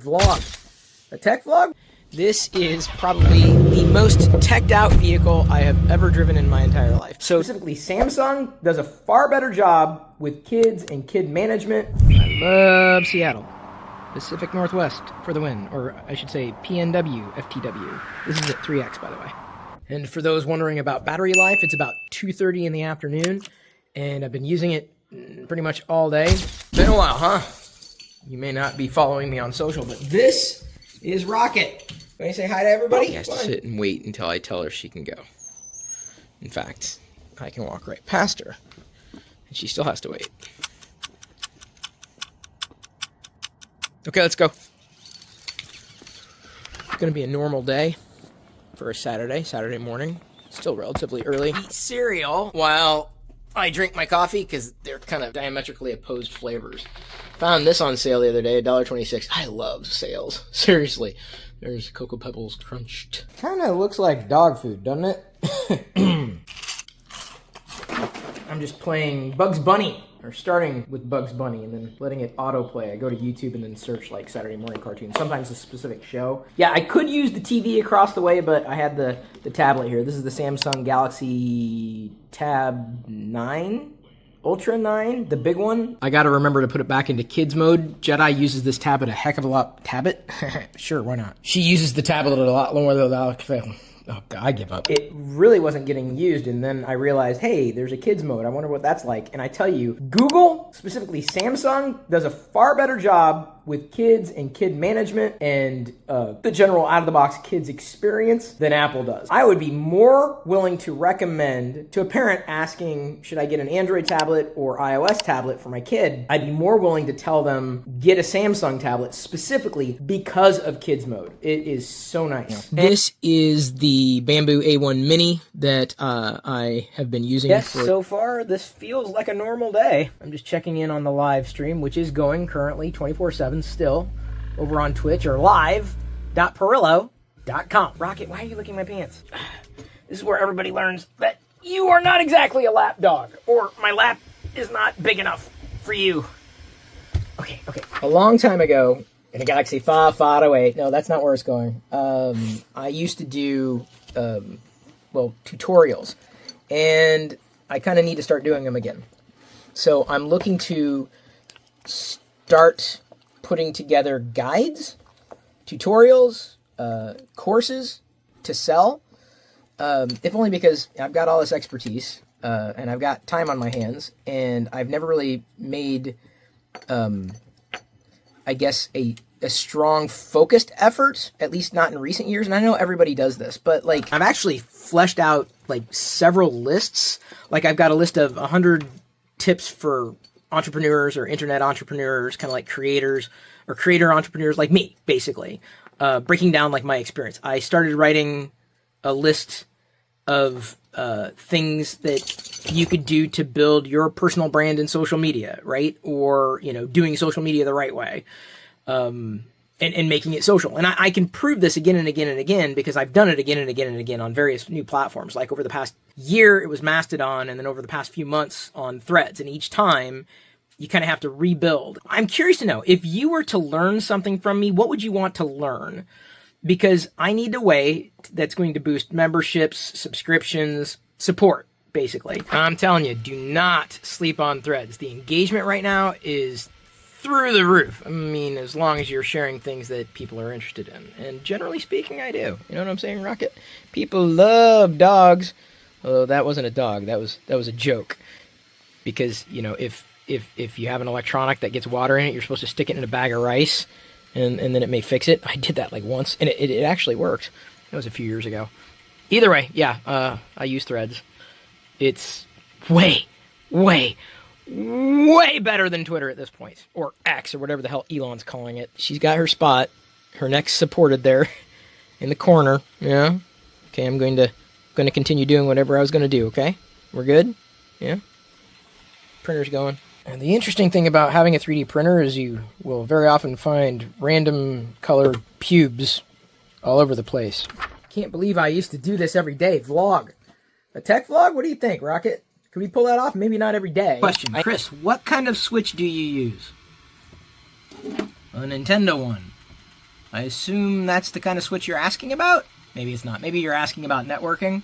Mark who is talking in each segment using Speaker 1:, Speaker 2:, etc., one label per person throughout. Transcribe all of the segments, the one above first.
Speaker 1: Vlog. A tech vlog? This is probably the most teched out vehicle I have ever driven in my entire life. So specifically, Samsung does a far better job with kids and kid management. I love Seattle. Pacific Northwest for the win, or I should say PNW FTW. This is at 3X, by the way. And for those wondering about battery life, it's about 2:30 in the afternoon, and I've been using it pretty much all day. Been a while, huh? You may not be following me on social, but this is Rocket. Can you say hi to everybody?
Speaker 2: She has to sit and wait until I tell her she can go. In fact, I can walk right past her, and she still has to wait. Okay, let's go. It's gonna be a normal day for a Saturday morning. Still relatively early. Eat cereal while I drink my coffee, because they're kind of diametrically opposed flavors. Found this on sale the other day, $1.26. I love sales. Seriously. There's Cocoa Pebbles crunched.
Speaker 1: Kind of looks like dog food, doesn't it? I'm just playing Bugs Bunny, or starting with Bugs Bunny and then letting it autoplay. I go to YouTube and then search like Saturday morning cartoons, sometimes a specific show. Yeah, I could use the TV across the way, but I had the tablet here. This is the Samsung Galaxy Tab 9? Ultra 9, the big one. I gotta remember to put it back into kids mode. Jedi uses this tablet a heck of a lot. Tablet? Sure, why not? She uses the tablet a lot more than oh, God, I give up. It really wasn't getting used, and then I realized, hey, there's a kids mode. I wonder what that's like. And I tell you, Google, specifically Samsung, does a far better job with kids and kid management and the general out-of-the-box kids experience than Apple does. I would be more willing to recommend to a parent asking, should I get an Android tablet or iOS tablet for my kid? I'd be more willing to tell them, get a Samsung tablet specifically because of kids mode. It is so nice. This is the Bamboo A1 Mini that I have been using. Yes, so far this feels like a normal day. I'm just checking in on the live stream, which is going currently 24/7 still over on Twitch or live.pirillo.com. Rocket, why are you licking my pants? This is where everybody learns that you are not exactly a lap dog, or my lap is not big enough for you. Okay. A long time ago, in a galaxy far, far away. No, that's not where it's going. I used to do, tutorials. And I kind of need to start doing them again. So I'm looking to start putting together guides, tutorials, courses to sell. If only because I've got all this expertise, and I've got time on my hands, and I've never really made... I guess, a strong focused effort, at least not in recent years. And I know everybody does this, but like I've actually fleshed out like several lists. Like I've got a list of 100 tips for entrepreneurs or internet entrepreneurs, kind of like creators or creator entrepreneurs like me, basically, breaking down like my experience. I started writing a list of things that you could do to build your personal brand in social media, right? Or, doing social media the right way, and making it social. And I can prove this again and again and again because I've done it again and again and again on various new platforms. Like over the past year, it was Mastodon, and then over the past few months on Threads. And each time you kind of have to rebuild. I'm curious to know, if you were to learn something from me, what would you want to learn? Because I need a way that's going to boost memberships, subscriptions, support, basically. I'm telling you, do not sleep on Threads. The engagement right now is through the roof. I mean, as long as you're sharing things that people are interested in. And generally speaking, I do. You know what I'm saying, Rocket? People love dogs. Although that wasn't a dog. That was a joke. Because, if you have an electronic that gets water in it, you're supposed to stick it in a bag of rice. And then it may fix it. I did that like once, and it actually worked. That was a few years ago. Either way, yeah, I use Threads. It's way better than Twitter at this point, or X, or whatever the hell Elon's calling it. She's got her spot, her neck's supported there, in the corner. Yeah. Okay, I'm going to continue doing whatever I was going to do. Okay, we're good. Yeah. Printer's going. And the interesting thing about having a 3D printer is you will very often find random colored pubes all over the place. Can't believe I used to do this every day. Vlog. A tech vlog? What do you think, Rocket? Can we pull that off? Maybe not every day. Question, Chris, what kind of Switch do you use? A Nintendo one. I assume that's the kind of switch you're asking about? Maybe it's not. Maybe you're asking about networking.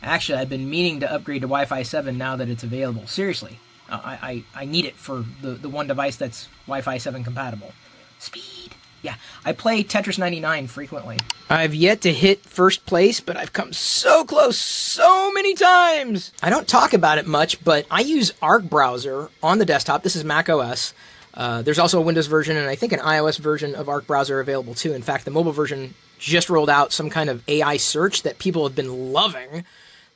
Speaker 1: Actually, I've been meaning to upgrade to Wi-Fi 7 now that it's available. Seriously. I need it for the one device that's Wi-Fi 7 compatible. Speed. Yeah, I play Tetris 99 frequently. I've yet to hit first place, but I've come so close so many times. I don't talk about it much, but I use Arc Browser on the desktop. This is Mac OS. There's also a Windows version and I think an iOS version of Arc Browser available too. In fact, the mobile version just rolled out some kind of AI search that people have been loving,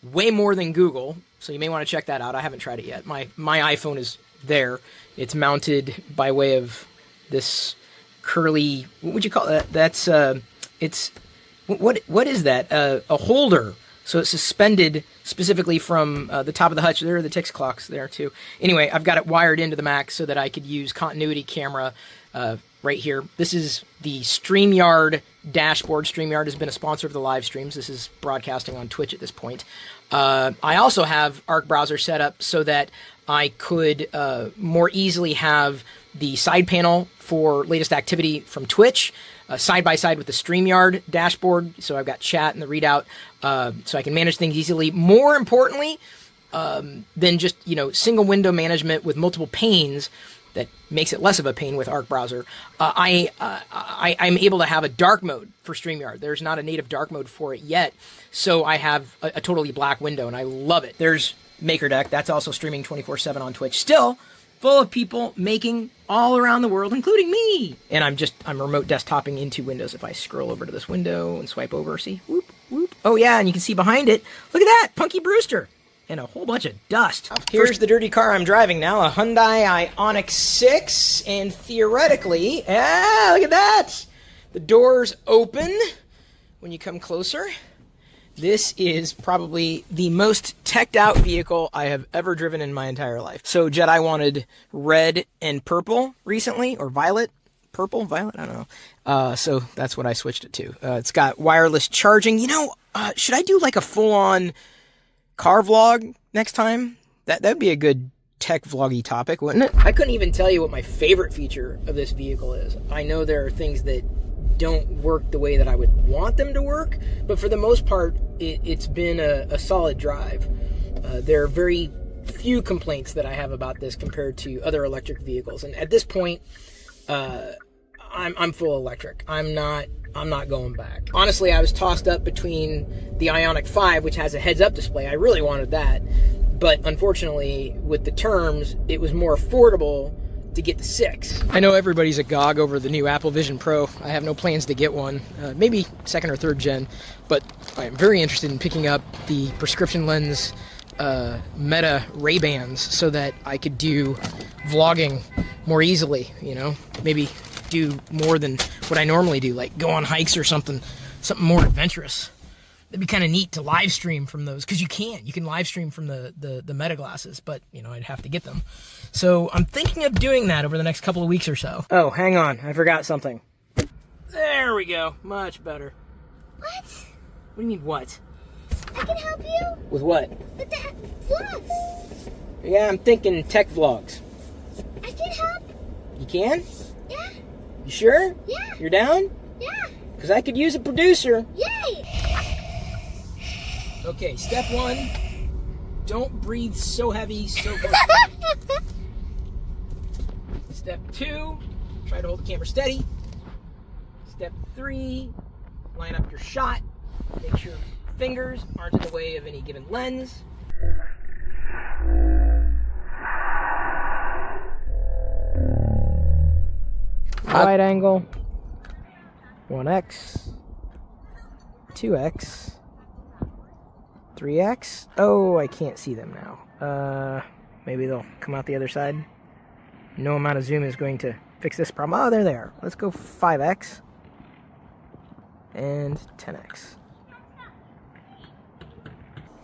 Speaker 1: way more than Google. So you may want to check that out. I haven't tried it yet. My iPhone is there. It's mounted by way of this curly, what would you call that? That's it's what is that? A holder. So it's suspended specifically from the top of the hutch. There are the Tix clocks there too. Anyway, I've got it wired into the Mac so that I could use continuity camera right here. This is the StreamYard dashboard. StreamYard has been a sponsor of the live streams. This is broadcasting on Twitch at this point. I also have Arc Browser set up so that I could more easily have the side panel for latest activity from Twitch, side by side with the StreamYard dashboard. So I've got chat and the readout, so I can manage things easily. More importantly, than just, single window management with multiple panes, that makes it less of a pain with Arc Browser. I'm able to have a dark mode for StreamYard. There's not a native dark mode for it yet, so I have a totally black window, and I love it. There's MakerDeck. That's also streaming 24/7 on Twitch. Still full of people making all around the world, including me. And I'm remote desktoping into Windows. If I scroll over to this window and swipe over, see, whoop, whoop. Oh yeah, and you can see behind it, look at that, Punky Brewster. And a whole bunch of dust. Here's the dirty car I'm driving now, a Hyundai Ioniq 6, and theoretically, look at that! The doors open when you come closer. This is probably the most teched out vehicle I have ever driven in my entire life. So Jedi wanted red and purple recently, or violet. Purple? Violet? I don't know. So that's what I switched it to. It's got wireless charging. Should I do like a full-on car vlog next time? That would be a good tech vloggy topic, wouldn't it? I couldn't even tell you what my favorite feature of this vehicle is. I know there are things that don't work the way that I would want them to work, but for the most part, it's been a solid drive. There are very few complaints that I have about this compared to other electric vehicles, and at this point, I'm full electric. I'm not going back. Honestly, I was tossed up between the Ioniq 5, which has a heads-up display. I really wanted that, but unfortunately, with the terms, it was more affordable to get the 6. I know everybody's agog over the new Apple Vision Pro. I have no plans to get one, maybe second or third gen, but I'm very interested in picking up the prescription lens Meta Ray-Bans so that I could do vlogging more easily, maybe do more than what I normally do, like go on hikes or something more adventurous. That'd be kind of neat to live stream from those, because you can live stream from the Meta glasses, but I'd have to get them. So I'm thinking of doing that over the next couple of weeks or so. Oh, hang on, I forgot something. There we go, much better.
Speaker 3: What?
Speaker 1: What do you mean, what?
Speaker 3: I can help you?
Speaker 1: With what?
Speaker 3: With the vlogs.
Speaker 1: Yeah, I'm thinking tech vlogs.
Speaker 3: I can help.
Speaker 1: You can?
Speaker 3: Yeah.
Speaker 1: You sure?
Speaker 3: Yeah.
Speaker 1: You're down?
Speaker 3: Yeah.
Speaker 1: Because I could use a producer.
Speaker 3: Yay!
Speaker 1: Okay, step 1, don't breathe so heavy, so close. Step 2, try to hold the camera steady. Step 3, line up your shot. Make sure fingers aren't in the way of any given lens. Wide angle, 1x, 2x, 3x. Oh, I can't see them now. Maybe they'll come out the other side. No amount of zoom is going to fix this problem. Oh, there they are. Let's go 5x and 10x.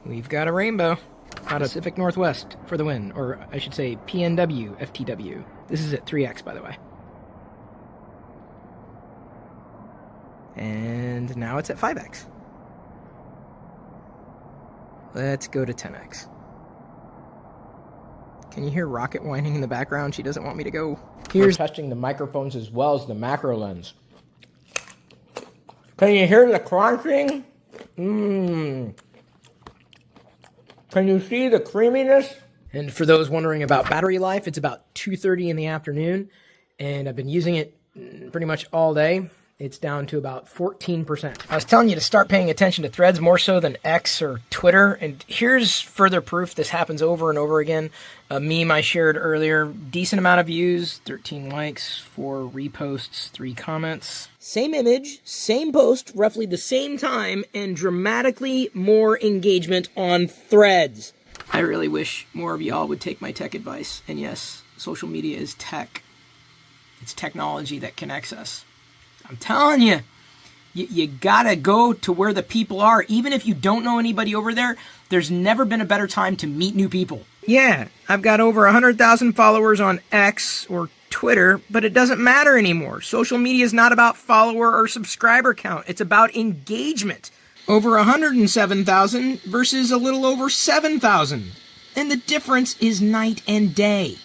Speaker 1: We've got a rainbow out of Pacific Northwest for the win, or I should say PNW FTW. This is at 3x, by the way. And now it's at 5x. Let's go to 10x. Can you hear Rocket whining in the background? She doesn't want me to go. Here's testing the microphones as well as the macro lens.
Speaker 2: Can you hear the crunching? Mmm. Can you see the creaminess? And for those wondering about battery life, it's about 2:30 in the afternoon, and I've been using it pretty much all day. It's down to about 14%. I was telling you to start paying attention to threads more so than X or Twitter, and here's further proof this happens over and over again. A meme I shared earlier, decent amount of views, 13 likes, 4 reposts, 3 comments. Same image, same post, roughly the same time, and dramatically more engagement on threads. I really wish more of y'all would take my tech advice. And yes, social media is tech. It's technology that connects us. I'm telling you, you gotta go to where the people are. Even if you don't know anybody over there, there's never been a better time to meet new people. Yeah, I've got over 100,000 followers on X or Twitter, but it doesn't matter anymore. Social media is not about follower or subscriber count. It's about engagement. Over 107,000 versus a little over 7,000. And the difference is night and day.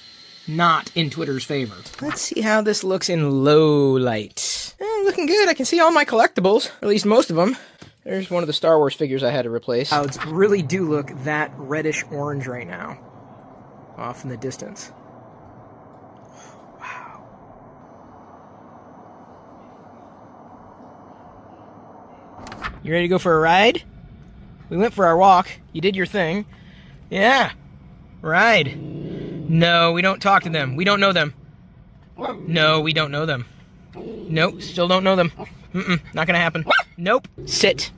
Speaker 2: Not in Twitter's favor. Let's see how this looks in low light. Looking good. I can see all my collectibles, or at least most of them. There's one of the Star Wars figures I had to replace. Clouds really do look that reddish orange right now, off in the distance. Wow. You ready to go for a ride? We went for our walk. You did your thing. Yeah. Ride. No, we don't talk to them. We don't know them. No, we don't know them. Nope, still don't know them. Not gonna happen. Nope. Sit.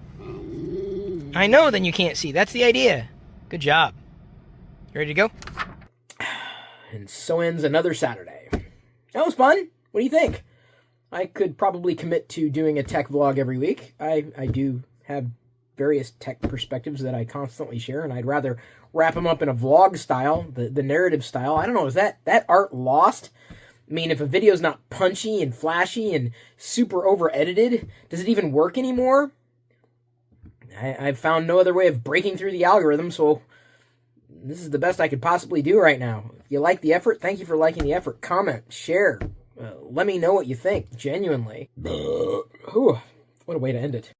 Speaker 2: I know then you can't see. That's the idea. Good job. You ready to go? And so ends another Saturday. That was fun. What do you think? I could probably commit to doing a tech vlog every week. I do have various tech perspectives that I constantly share, and I'd rather wrap them up in a vlog style, the narrative style. I don't know, is that art lost? I mean, if a video's not punchy and flashy and super over-edited, does it even work anymore? I've found no other way of breaking through the algorithm, so this is the best I could possibly do right now. If you like the effort, thank you for liking the effort. Comment, share, let me know what you think, genuinely. Whew, what a way to end it.